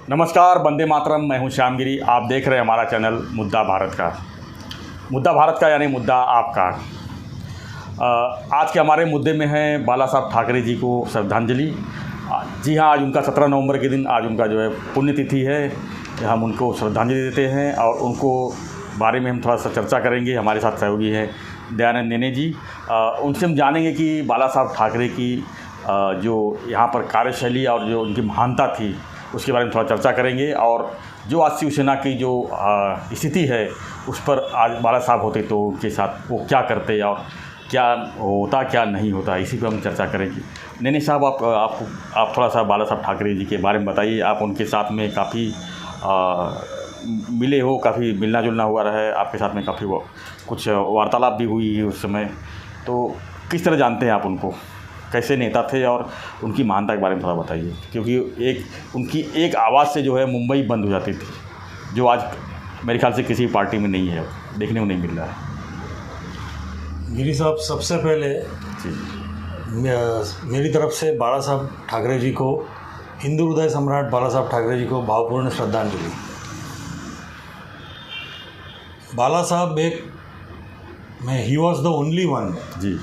नमस्कार, वंदे मातरम। मैं हूं श्यामगिरी। आप देख रहे हैं हमारा चैनल मुद्दा भारत का। मुद्दा भारत का यानी मुद्दा आपका। आज के हमारे मुद्दे में है बाला साहब ठाकरे जी को श्रद्धांजलि। जी हाँ, आज उनका 17 नवंबर के दिन आज उनका जो है पुण्यतिथि है। हम उनको श्रद्धांजलि देते हैं और उनको बारे में हम थोड़ा सा चर्चा करेंगे। हमारे साथ सहयोगी है दयानंद नेने जी। उनसे हम जानेंगे कि बाला साहब ठाकरे की जो यहाँ पर कार्यशैली और जो उनकी महानता थी उसके बारे में थोड़ा चर्चा करेंगे। और जो आज शिवसेना की जो स्थिति है उस पर आज बाला साहब होते तो उनके साथ वो क्या करते और क्या होता क्या नहीं होता, इसी पर हम चर्चा करेंगे। नेने साहब, आप थोड़ा सा बाला साहब ठाकरे जी के बारे में बताइए। आप उनके साथ में काफ़ी मिले हो, काफ़ी मिलना जुलना हुआ रहा है आपके साथ में, काफ़ी वो कुछ वार्तालाप भी हुई उस समय। तो किस तरह जानते हैं आप उनको, कैसे नेता थे और उनकी महानता के बारे में थोड़ा बताइए। क्योंकि उनकी एक आवाज़ से जो है मुंबई बंद हो जाती थी, जो आज मेरे ख्याल से किसी पार्टी में नहीं है, देखने को नहीं मिल रहा है। गिरी साहब, सबसे पहले जी, मेरी तरफ से बाला साहब ठाकरे जी को, हिंदू हृदय सम्राट बाला साहब ठाकरे जी को भावपूर्ण श्रद्धांजलि। Bala Sahab he was the only one. जी,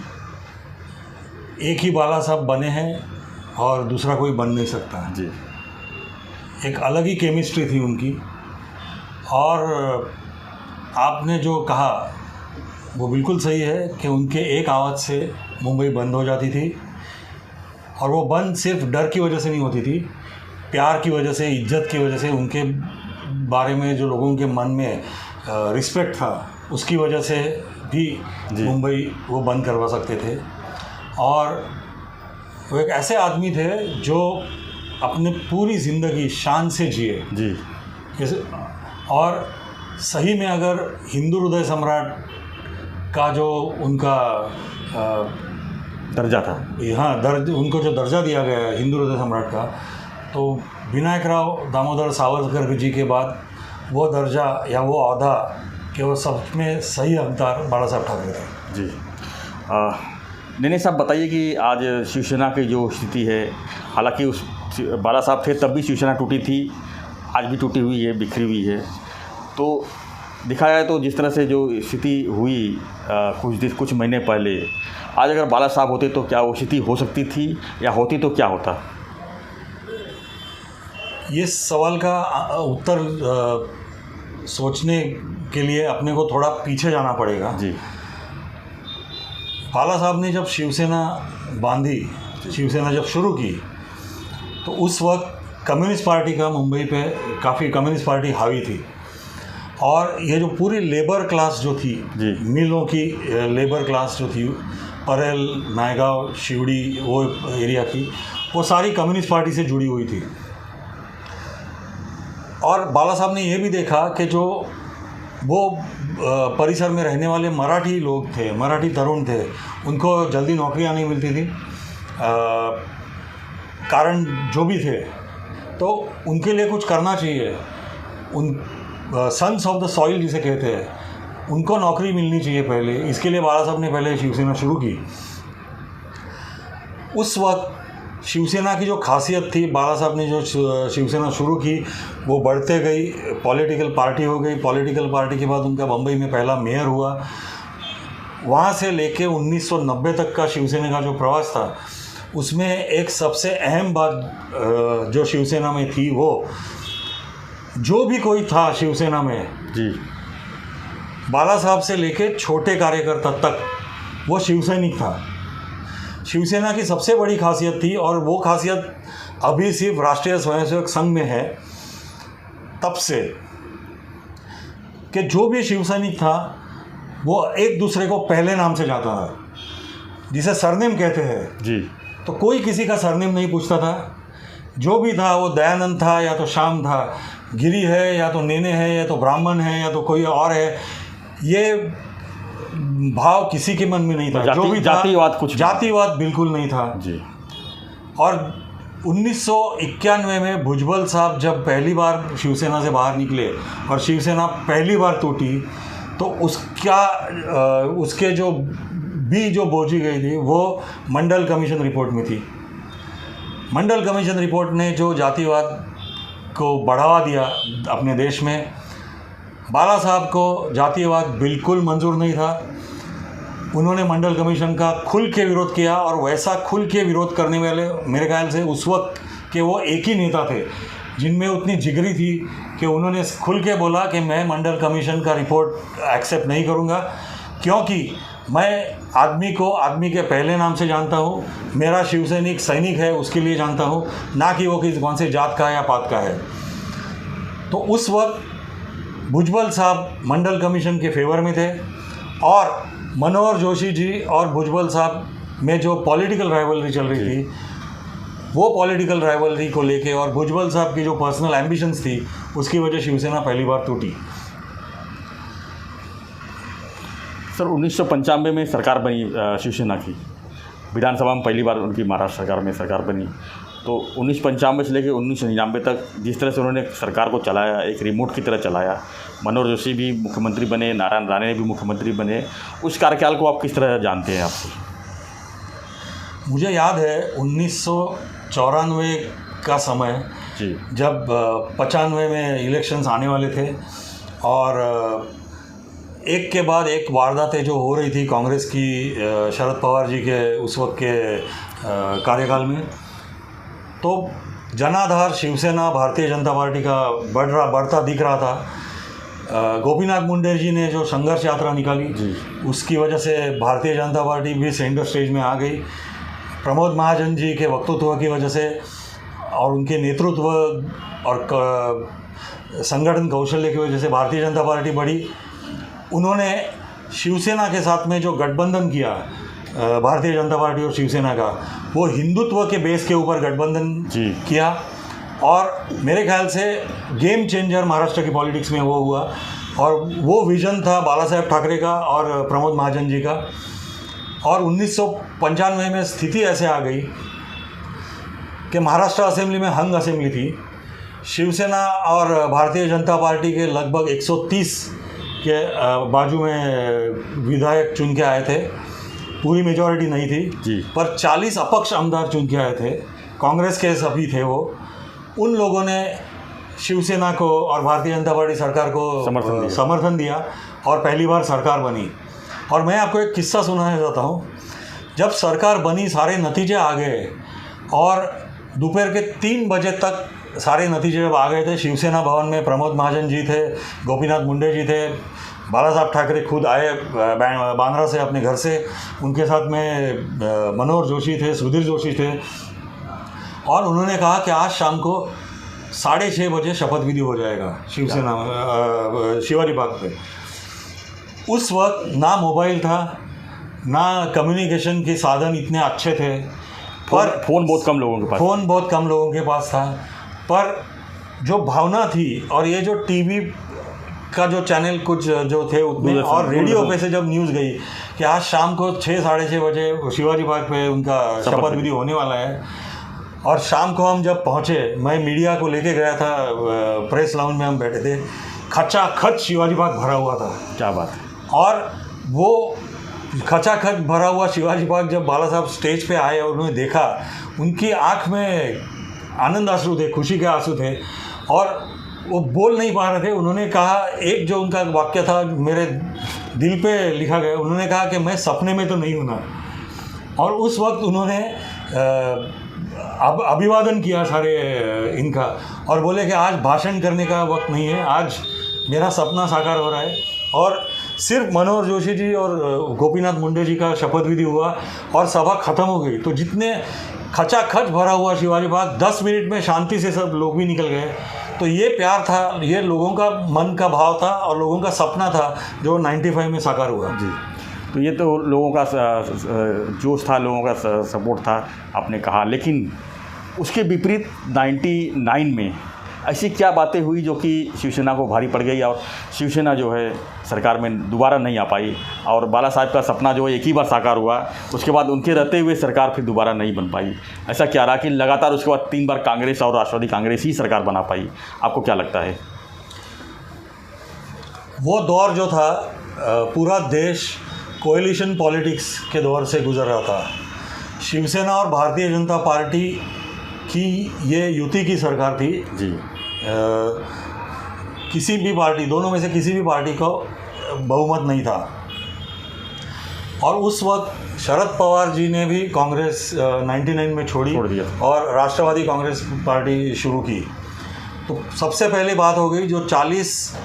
एक ही बाला साहब बने हैं और दूसरा कोई बन नहीं सकता। जी, एक अलग ही केमिस्ट्री थी उनकी। और आपने जो कहा वो बिल्कुल सही है कि उनके एक आवाज़ से मुंबई बंद हो जाती थी। और वो बंद सिर्फ डर की वजह से नहीं होती थी, प्यार की वजह से, इज्जत की वजह से, उनके बारे में जो लोगों के मन में रिस्पेक्ट था उसकी वजह से भी मुंबई वो बंद करवा सकते थे। और वो एक ऐसे आदमी थे जो अपने पूरी ज़िंदगी शान से जिए जी। जैसे। और सही में अगर हिंदू हृदय सम्राट का जो उनका दर्जा था, हाँ, उनको जो दर्जा दिया गया है हिंदू हृदय सम्राट का, तो विनायक राव दामोदर सावरकर जी के बाद वो दर्जा या वो ओहदा कि वो सब में सही हकदार बाला साहब ठाकरे थे। जी। नेने साहब, बताइए कि आज शिवसेना की जो स्थिति है, हालांकि उस बाला साहब थे तब भी शिवसेना टूटी थी, आज भी टूटी हुई है, बिखरी हुई है। तो दिखाया जाए तो जिस तरह से जो स्थिति हुई कुछ महीने पहले, आज अगर बाला साहब होते तो क्या वो स्थिति हो सकती थी, या होती तो क्या होता? ये सवाल का उत्तर सोचने के लिए अपने को थोड़ा पीछे जाना पड़ेगा। जी। बाला साहब ने जब शिवसेना बांधी, शिवसेना जब शुरू की, तो उस वक्त कम्युनिस्ट पार्टी का मुंबई पे काफ़ी कम्युनिस्ट पार्टी हावी थी। और ये जो पूरी लेबर क्लास जो थी, मिलों की लेबर क्लास जो थी, परेल, नायगांव, शिवड़ी, वो एरिया की, वो सारी कम्युनिस्ट पार्टी से जुड़ी हुई थी। और बाला साहब ने ये भी देखा कि जो वो परिसर में रहने वाले मराठी लोग थे, मराठी तरुण थे, उनको जल्दी नौकरियां नहीं मिलती थी, कारण जो भी थे, तो उनके लिए कुछ करना चाहिए। उन सन्स ऑफ द सॉइल जिसे कहते हैं, उनको नौकरी मिलनी चाहिए पहले। इसके लिए बाला साहब ने पहले शिवसेना शुरू की। उस वक्त शिवसेना की जो खासियत थी, बाला साहब ने जो शिवसेना शुरू की, वो बढ़ते गई, पॉलिटिकल पार्टी हो गई। पॉलिटिकल पार्टी के बाद उनका बम्बई में पहला मेयर हुआ। वहाँ से लेके 1990 तक का शिवसेना का जो प्रवास था, उसमें एक सबसे अहम बात जो शिवसेना में थी, वो जो भी कोई था शिवसेना में जी, बाला साहब से लेके छोटे कार्यकर्ता तक वो शिवसैनिक था। शिवसेना की सबसे बड़ी खासियत थी, और वो खासियत अभी सिर्फ राष्ट्रीय स्वयंसेवक संघ में है तब से, कि जो भी शिवसैनिक था वो एक दूसरे को पहले नाम से जाता था, जिसे सरनेम कहते हैं। जी। तो कोई किसी का सरनेम नहीं पूछता था। जो भी था, वो दयानंद था या तो श्याम था, गिरी है या तो नेने है या तो ब्राह्मण है या तो कोई और है, ये भाव किसी के मन में नहीं था। जो भी जातिवाद बिल्कुल नहीं था जी। और 1991 में भुजबल साहब जब पहली बार शिवसेना से बाहर निकले और शिवसेना पहली बार टूटी, तो उसके जो बोझी गई थी, वो मंडल कमीशन रिपोर्ट में थी। मंडल कमीशन रिपोर्ट ने जो जातिवाद को बढ़ावा दिया अपने देश में। बाला साहब को जातीयवाद बिल्कुल मंजूर नहीं था। उन्होंने मंडल कमीशन का खुल के विरोध किया, और वैसा खुल के विरोध करने वाले मेरे ख्याल से उस वक्त के वो एक ही नेता थे जिनमें उतनी जिगरी थी कि उन्होंने खुल के बोला कि मैं मंडल कमीशन का रिपोर्ट एक्सेप्ट नहीं करूँगा, क्योंकि मैं आदमी को आदमी के पहले नाम से जानता हूँ, मेरा शिवसैनिक सैनिक है उसके लिए जानता हूँ, ना कि वो किस कौन से जात का है या पात का है। तो उस वक्त भुजबल साहब मंडल कमीशन के फेवर में थे, और मनोहर जोशी जी और भुजबल साहब में जो पॉलिटिकल राइवलरी चल रही थी, वो पॉलिटिकल राइवलरी को लेके और भुजबल साहब की जो पर्सनल एम्बिशंस थी, उसकी वजह शिवसेना पहली बार टूटी। सर 1995 में सरकार बनी शिवसेना की, विधानसभा में पहली बार उनकी महाराष्ट्र सरकार में सरकार बनी। तो 1995 से लेकर 1999 तक जिस तरह से उन्होंने सरकार को चलाया, एक रिमोट की तरह चलाया, मनोहर जोशी भी मुख्यमंत्री बने, नारायण राणे भी मुख्यमंत्री बने, उस कार्यकाल को आप किस तरह जानते हैं आप? मुझे याद है 1994 का समय जी, जब 95 में इलेक्शंस आने वाले थे, और एक के बाद एक वारदातें जो हो रही थी कांग्रेस की शरद पवार जी के उस वक्त के कार्यकाल में, तो जनाधार शिवसेना भारतीय जनता पार्टी का बढ़ता दिख रहा था। गोपीनाथ मुंडे जी ने जो संघर्ष यात्रा निकाली, उसकी वजह से भारतीय जनता पार्टी भी सेंटर स्टेज में आ गई। प्रमोद महाजन जी के वक्तृत्व की वजह से और उनके नेतृत्व और संगठन कौशल्य की वजह से भारतीय जनता पार्टी बढ़ी। उन्होंने शिवसेना के साथ में जो गठबंधन किया भारतीय जनता पार्टी और शिवसेना का, वो हिंदुत्व के बेस के ऊपर गठबंधन किया, और मेरे ख्याल से गेम चेंजर महाराष्ट्र की पॉलिटिक्स में वो हुआ। और वो विजन था बाला साहेब ठाकरे का और प्रमोद महाजन जी का। और 1995 में स्थिति ऐसे आ गई कि महाराष्ट्र असेंबली में हंग असेंबली थी। शिवसेना और भारतीय जनता पार्टी के लगभग 130 के बाजू में विधायक चुन के आए थे, पूरी मेजॉरिटी नहीं थी, पर 40 अपक्ष आमदार चुन के आए थे, कांग्रेस के सभी थे वो। उन लोगों ने शिवसेना को और भारतीय जनता पार्टी सरकार को समर्थन दिया और पहली बार सरकार बनी। और मैं आपको एक किस्सा सुनाना चाहता हूँ। जब सरकार बनी, सारे नतीजे आ गए, और दोपहर के 3 बजे तक सारे नतीजे जब आ गए थे, शिवसेना भवन में प्रमोद महाजन जी थे, गोपीनाथ मुंडे जी थे, बाला साहब ठाकरे खुद आए बांद्रा से अपने घर से, उनके साथ में मनोहर जोशी थे, सुधीर जोशी थे, और उन्होंने कहा कि आज शाम को 6:30 बजे शपथ विधि हो जाएगा शिवसेना शिवाजी बाग पे। उस वक्त ना मोबाइल था, ना कम्युनिकेशन के साधन इतने अच्छे थे, पर फ़ोन बहुत कम लोगों के पास था। पर जो भावना थी, और ये जो टीवी का जो चैनल कुछ जो थे उतने, और रेडियो पे से जब न्यूज़ गई कि आज शाम को 6-6:30 बजे शिवाजी बाग पे उनका शपथ विधि होने वाला है, और शाम को हम जब पहुँचे, मैं मीडिया को लेके गया था, प्रेस लाउंज में हम बैठे थे, खचाखच शिवाजी बाग भरा हुआ था। क्या बात है। और वो खचाखच भरा हुआ शिवाजी बाग जब बाला साहब स्टेज पे आए और उन्होंने देखा, उनकी आंख में आनंद आंसू थे, खुशी के आंसू थे, और वो बोल नहीं पा रहे थे। उन्होंने कहा, एक जो उनका वाक्य था मेरे दिल पे लिखा गया, उन्होंने कहा कि मैं सपने में तो नहीं हूँ ना। और उस वक्त उन्होंने अभिवादन किया सारे इनका, और बोले कि आज भाषण करने का वक्त नहीं है, आज मेरा सपना साकार हो रहा है। और सिर्फ मनोहर जोशी जी और गोपीनाथ मुंडे जी का शपथ विधि हुआ और सभा ख़त्म हो गई। तो जितने खचाखच भरा हुआ शिवाजी बाग, 10 मिनट में शांति से सब लोग भी निकल गए। तो ये प्यार था, ये लोगों का मन का भाव था और लोगों का सपना था जो 95 में साकार हुआ। जी, तो ये तो लोगों का जोश था, लोगों का सपोर्ट था, आपने कहा। लेकिन उसके विपरीत 99 में ऐसी क्या बातें हुई जो कि शिवसेना को भारी पड़ गई, और शिवसेना जो है सरकार में दोबारा नहीं आ पाई, और बाला साहब का सपना जो है एक ही बार साकार हुआ, उसके बाद उनके रहते हुए सरकार फिर दोबारा नहीं बन पाई। ऐसा क्या रहा कि लगातार उसके बाद 3 बार कांग्रेस और राष्ट्रवादी कांग्रेस ही सरकार बना पाई? आपको क्या लगता है? वो दौर जो था, पूरा देश कोएलिशन पॉलिटिक्स के दौर से गुजर रहा था। शिवसेना और भारतीय जनता पार्टी की ये युति की सरकार थी जी, किसी भी पार्टी, दोनों में से किसी भी पार्टी को बहुमत नहीं था। और उस वक्त शरद पवार जी ने भी कांग्रेस 99 में छोड़ दिया और राष्ट्रवादी कांग्रेस पार्टी शुरू की। तो सबसे पहले बात हो गई, जो 40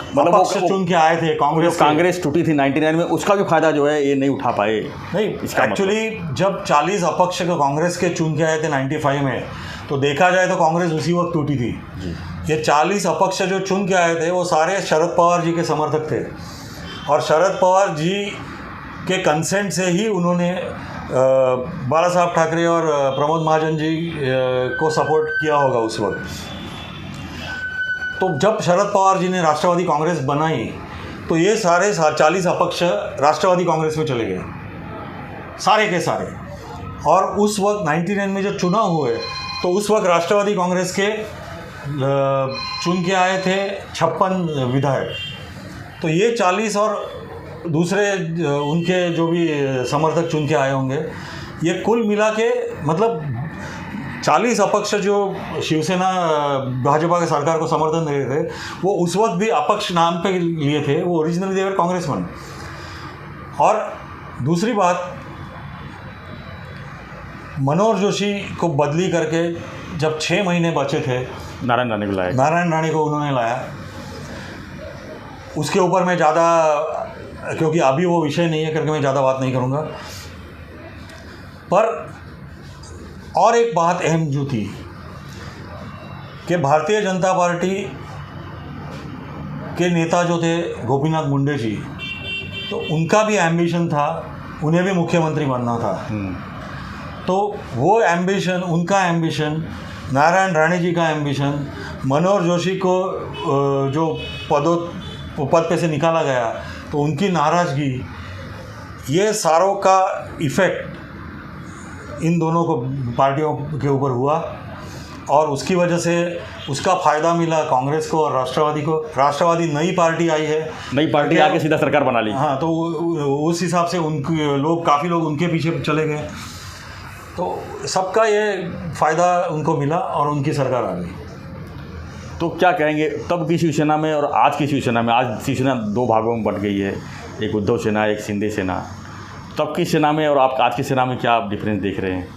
मतलब अपक्ष चुन के आए थे कांग्रेस टूटी थी 99 में, उसका भी फायदा जो है ये नहीं उठा पाए। नहीं, एक्चुअली जब 40 अपक्ष कांग्रेस के चुन के आए थे 95 में, तो देखा जाए तो कांग्रेस उसी वक्त टूटी थी जी। ये 40 अपक्ष जो चुन के आए थे वो सारे शरद पवार जी के समर्थक थे, और शरद पवार जी के कंसेंट से ही उन्होंने बाला साहब ठाकरे और प्रमोद महाजन जी को सपोर्ट किया होगा उस वक्त। तो जब शरद पवार जी ने राष्ट्रवादी कांग्रेस बनाई तो ये सारे 40 अपक्ष राष्ट्रवादी कांग्रेस में चले गए, सारे के सारे। और उस वक्त 99 में जब चुनाव हुए तो उस वक्त राष्ट्रवादी कांग्रेस के चुन के आए थे 56 विधायक। तो ये 40 और दूसरे उनके जो भी समर्थक चुन के आए होंगे, ये कुल मिला के मतलब 40 अपक्ष जो शिवसेना भाजपा के सरकार को समर्थन दे रहे थे, वो उस वक्त भी अपक्ष नाम पे लिए थे, वो ओरिजिनली देवर कांग्रेसमैन। और दूसरी बात, मनोहर जोशी को बदली करके जब 6 महीने बचे थे, नारायण राणे को उन्होंने लाया। उसके ऊपर मैं ज़्यादा, क्योंकि अभी वो विषय नहीं है करके मैं ज़्यादा बात नहीं करूँगा। पर और एक बात अहम जो थी कि भारतीय जनता पार्टी के नेता जो थे गोपीनाथ मुंडे जी, तो उनका भी एम्बिशन था, उन्हें भी मुख्यमंत्री बनना था। तो वो एम्बिशन, उनका एम्बिशन, नारायण राणे जी का एम्बिशन, मनोहर जोशी को जो पद पे से निकाला गया तो उनकी नाराज़गी, ये सारों का इफ़ेक्ट इन दोनों को पार्टियों के ऊपर हुआ, और उसकी वजह से उसका फ़ायदा मिला कांग्रेस को और राष्ट्रवादी को। राष्ट्रवादी नई पार्टी आई है, नई पार्टी आके सीधा सरकार बना ली। हाँ, तो उस हिसाब से उनके लोग, काफ़ी लोग उनके पीछे चले गए, तो सबका ये फ़ायदा उनको मिला और उनकी सरकार आ गई। तो क्या कहेंगे तब की शिवसेना में और आज की शिवसेना में? आज शिवसेना 2 भागों में बट गई है, एक उद्धव सेना, एक शिंदे सेना। तब की सेना में और आप आज की सेना में क्या आप डिफरेंस देख रहे हैं?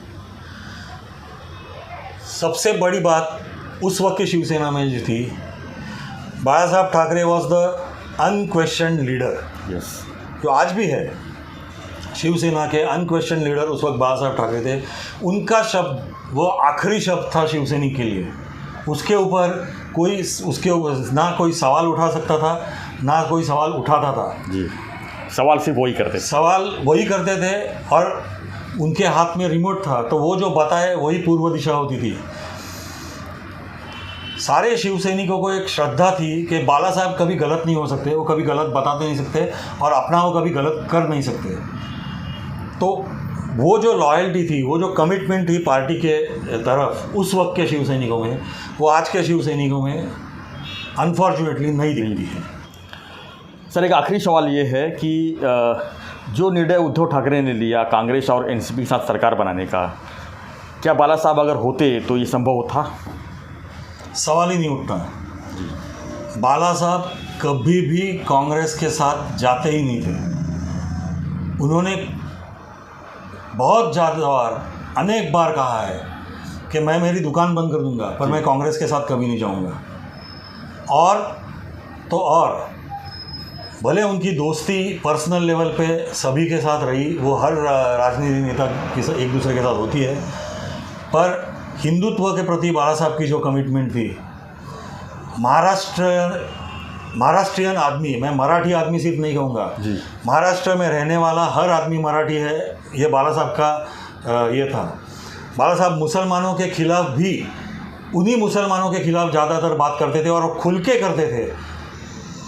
सबसे बड़ी बात उस वक्त की शिवसेना में जो थी, बाला साहब Thackeray was the unquestioned leader. Yes, जो आज भी है शिवसेना के अनक्वेश्चन लीडर उस वक्त बाला साहब ठाकरे थे। उनका शब्द वो आखिरी शब्द था शिवसैनिक के लिए। उसके ऊपर कोई, उसके ऊपर ना कोई सवाल उठा सकता था, ना कोई सवाल उठाता था जी। सवाल सिर्फ वही करते थे और उनके हाथ में रिमोट था, तो वो जो बताए वही पूर्व दिशा होती थी। सारे शिवसैनिकों को एक श्रद्धा थी कि बाला साहब कभी गलत नहीं हो सकते, वो कभी गलत बताते नहीं सकते और अपना वो कभी गलत कर नहीं सकते। तो वो जो लॉयल्टी थी, वो जो कमिटमेंट थी पार्टी के तरफ उस वक्त के शिवसैनिकों में, वो आज के शिवसैनिकों में अनफॉर्चुनेटली नहीं दिखती है। सर, एक आखिरी सवाल ये है कि जो निर्णय उद्धव ठाकरे ने लिया कांग्रेस और एनसीपी के साथ सरकार बनाने का, क्या बाला साहब अगर होते तो ये संभव था? सवाल ही नहीं उठता। बाला साहब कभी भी कांग्रेस के साथ जाते ही नहीं थे। उन्होंने बहुत ज़्यादा बार, अनेक बार कहा है कि मैं मेरी दुकान बंद कर दूंगा पर मैं कांग्रेस के साथ कभी नहीं जाऊंगा। और भले उनकी दोस्ती पर्सनल लेवल पे सभी के साथ रही, वो हर राजनीतिक नेता के एक दूसरे के साथ होती है, पर हिंदुत्व के प्रति बाला साहब की जो कमिटमेंट थी, महाराष्ट्रियन आदमी, मैं मराठी आदमी सिर्फ नहीं कहूँगा, महाराष्ट्र में रहने वाला हर आदमी मराठी है, ये बाला साहब का ये था। बाला साहब मुसलमानों के खिलाफ भी उन्हीं मुसलमानों के खिलाफ ज़्यादातर बात करते थे और खुल के करते थे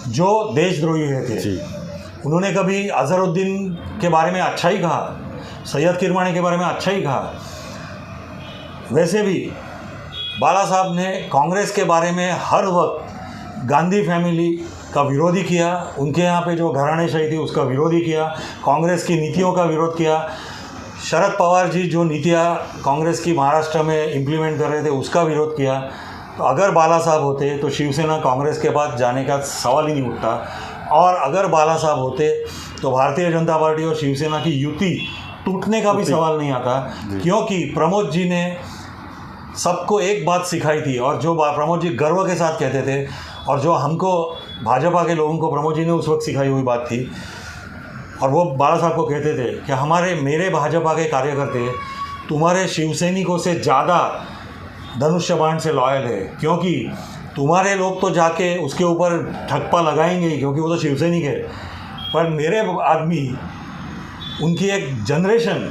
जो देशद्रोही थे। उन्होंने कभी अजहरुद्दीन के बारे में अच्छा ही कहा, सैयद किरमानी के बारे में अच्छा ही कहा। वैसे भी बाला साहब ने कांग्रेस के बारे में हर वक्त गांधी फैमिली का विरोधी किया, उनके यहाँ पे जो घरानेशाही थी उसका विरोधी किया, कांग्रेस की नीतियों का विरोध किया, शरद पवार जी जो नीतियाँ कांग्रेस की महाराष्ट्र में इम्प्लीमेंट कर रहे थे उसका विरोध किया। तो अगर बाला साहब होते तो शिवसेना कांग्रेस के पास जाने का सवाल ही नहीं उठता, और अगर बाला साहब होते तो भारतीय जनता पार्टी और शिवसेना की युति टूटने का भी सवाल नहीं आता, क्योंकि प्रमोद जी ने सबको एक बात सिखाई थी, और जो प्रमोद जी गर्व के साथ कहते थे, और जो हमको भाजपा के लोगों को प्रमोद जी ने उस वक्त सिखाई हुई बात थी, और वो बाला साहब को कहते थे कि मेरे भाजपा के कार्यकर्ते तुम्हारे शिवसैनिकों से ज़्यादा धनुष्य बाण से लॉयल है, क्योंकि तुम्हारे लोग तो जाके उसके ऊपर ठप्पा लगाएंगे ही, क्योंकि वो तो शिवसैनिक है, पर मेरे आदमी, उनकी एक जनरेशन,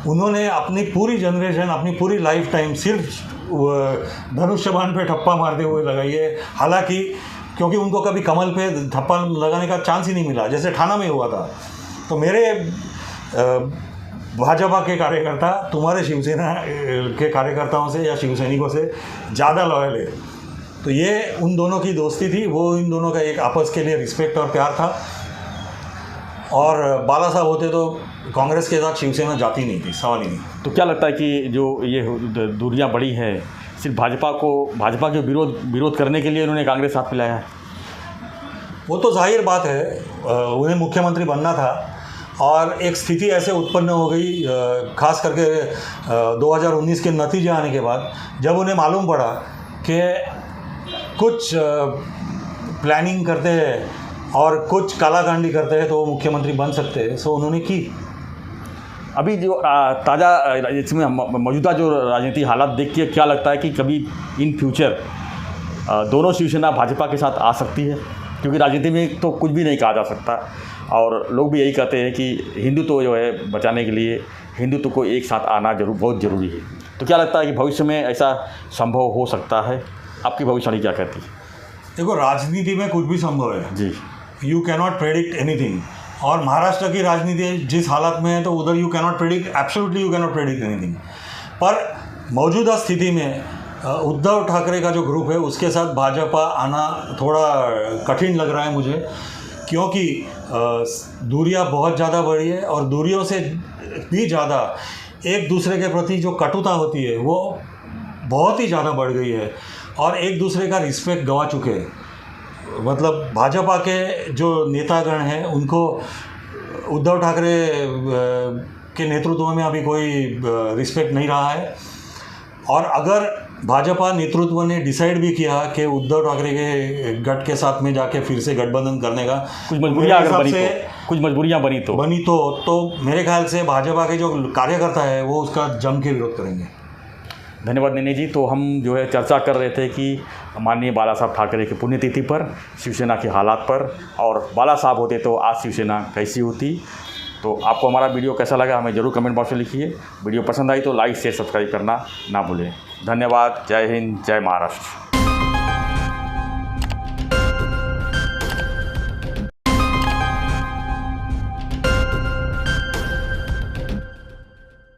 उन्होंने अपनी पूरी जनरेशन, अपनी पूरी लाइफ टाइम सिर्फ धनुष्य बाण पे ठप्पा मारते हुए लगाई है। हालांकि क्योंकि उनको कभी कमल पे ठप्पा लगाने का चांस ही नहीं मिला, जैसे ठाणा में हुआ था। तो मेरे भाजपा के कार्यकर्ता तुम्हारे शिवसेना के कार्यकर्ताओं से या शिवसैनिकों से ज़्यादा लॉयल है। तो ये उन दोनों की दोस्ती थी, वो इन दोनों का एक आपस के लिए रिस्पेक्ट और प्यार था। और बाला साहब होते तो कांग्रेस के साथ शिवसेना जाती नहीं थी, सवाल ही नहीं। तो क्या लगता है कि जो ये दूरियां बढ़ी है, सिर्फ भाजपा के विरोध करने के लिए उन्होंने कांग्रेस साथ मिलाया है? वो तो जाहिर बात है, उन्हें मुख्यमंत्री बनना था, और एक स्थिति ऐसे उत्पन्न हो गई, खास करके 2019 के नतीजे आने के बाद, जब उन्हें मालूम पड़ा कि कुछ प्लानिंग करते हैं और कुछ कालाकांडी करते हैं तो वो मुख्यमंत्री बन सकते हैं, सो उन्होंने की। अभी जो ताज़ा इसमें मौजूदा जो राजनीति हालात देख के क्या लगता है कि कभी इन फ्यूचर दोनों शिवसेना भाजपा के साथ आ सकती है? क्योंकि राजनीति में तो कुछ भी नहीं कहा जा सकता, और लोग भी यही कहते हैं कि हिंदुत्व जो है बचाने के लिए हिंदुत्व को एक साथ आना बहुत ज़रूरी है। तो क्या लगता है कि भविष्य में ऐसा संभव हो सकता है? आपकी भविष्यवाणी क्या कहती है? देखो, राजनीति में कुछ भी संभव है जी, you can not predict anything. और महाराष्ट्र की राजनीति जिस हालत में है, तो उधर you can not predict, absolutely you can not predict anything. पर मौजूदा स्थिति में उद्धव ठाकरे का जो ग्रुप है उसके साथ भाजपा आना थोड़ा कठिन लग रहा है मुझे, क्योंकि दूरियां बहुत ज़्यादा बढ़ी है, और दूरियों से भी ज़्यादा एक दूसरे के प्रति जो कटुता होती है वो बहुत ही ज़्यादा बढ़ गई है, और एक दूसरे का रिस्पेक्ट गंवा चुके हैं। मतलब भाजपा के जो नेतागण हैं उनको उद्धव ठाकरे के नेतृत्व में अभी कोई रिस्पेक्ट नहीं रहा है, और अगर भाजपा नेतृत्व ने डिसाइड भी किया कि उद्धव ठाकरे के गठ के साथ में जाके फिर से गठबंधन करने का कुछ मजबूरियां बनी तो मेरे ख्याल से भाजपा के जो कार्यकर्ता है वो उसका जम के विरोध करेंगे। धन्यवाद नैनी जी। तो हम जो है चर्चा कर रहे थे कि माननीय बाला साहब ठाकरे की पुण्यतिथि पर, शिवसेना के हालात पर, और बाला साहब होते तो आज शिवसेना कैसी होती। तो आपको हमारा वीडियो कैसा लगा हमें ज़रूर कमेंट बॉक्स में लिखिए। वीडियो पसंद आई तो लाइक शेयर सब्सक्राइब करना ना भूलें। धन्यवाद। जय हिंद, जय महाराष्ट्र।